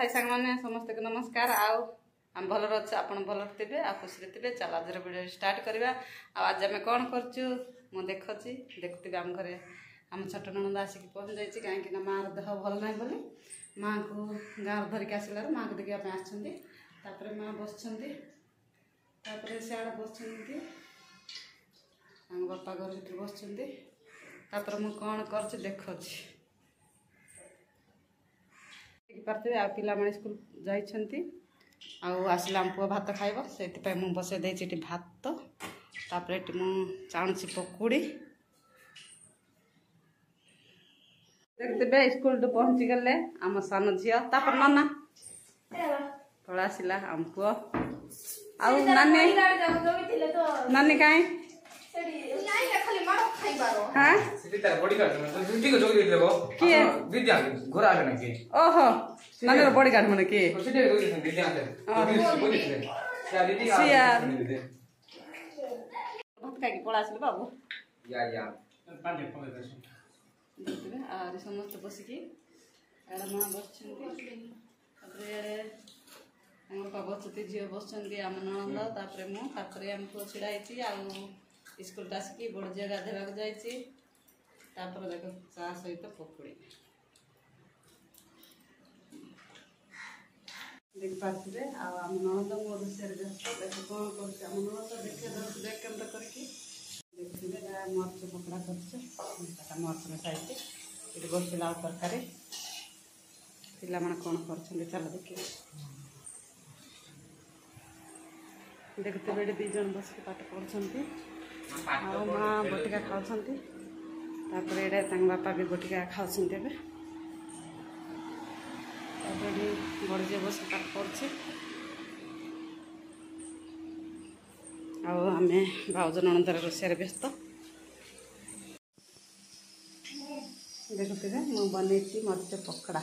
भाई सांग मैंने समस्त को नमस्कार। आम भल अच्छे आप भल थे आ खुशी थे। चल आज वीडियो स्टार्ट करवा। आज आम कौन कर देखी देखुवे आम घरे आम छोट ननद आसिक पहुँच जाइए कहीं माँ देह भल ना बोली माँ को गाँव धरिक आसार माँ को देखा आसपर माँ बस सियाड़े बस बापा घर भर बस मुझे कौन कर देखी पारे आ पिला स्कूल जाइछंती आसला पुआ भात खाइब से मुझे बसई देती भात तापर मुझे चाणुची पकुड़ी देखते स्कूल तो पहुँची गले आम सान झील तापर नना पड़ा आसला आम पुआ नानी नानी कहीं ओहो नानी बॉडी गार्ड मैंने किए भात खाई पड़ा आसल बाबू समस्त बसिकी माँ बस बापा बस झी बस आम ननद तापर मुझे आम पुआ छिड़ा स्कूल आसिकी बड़ झील गाधेवा जाइए देख चा सहित पकुड़ी देख पारे आम ननद मो रोषे व्यस्त देख कौन कर ननद देख केन्द्र करके देखिए मर्च पकड़ा कर मर्च मिसाई ये बसला आउ तरकारी पिला कौन कर चल देखिए देखते बेटे दी जन बस पाठ पढ़ुंट माँ बटिका खाऊँ बापा भी बटिका खाऊँ बड़े बस पाठ पढ़े आम भाउज ननदर रोषे व्यस्त देखुए मुझे बनई मर्च पकड़ा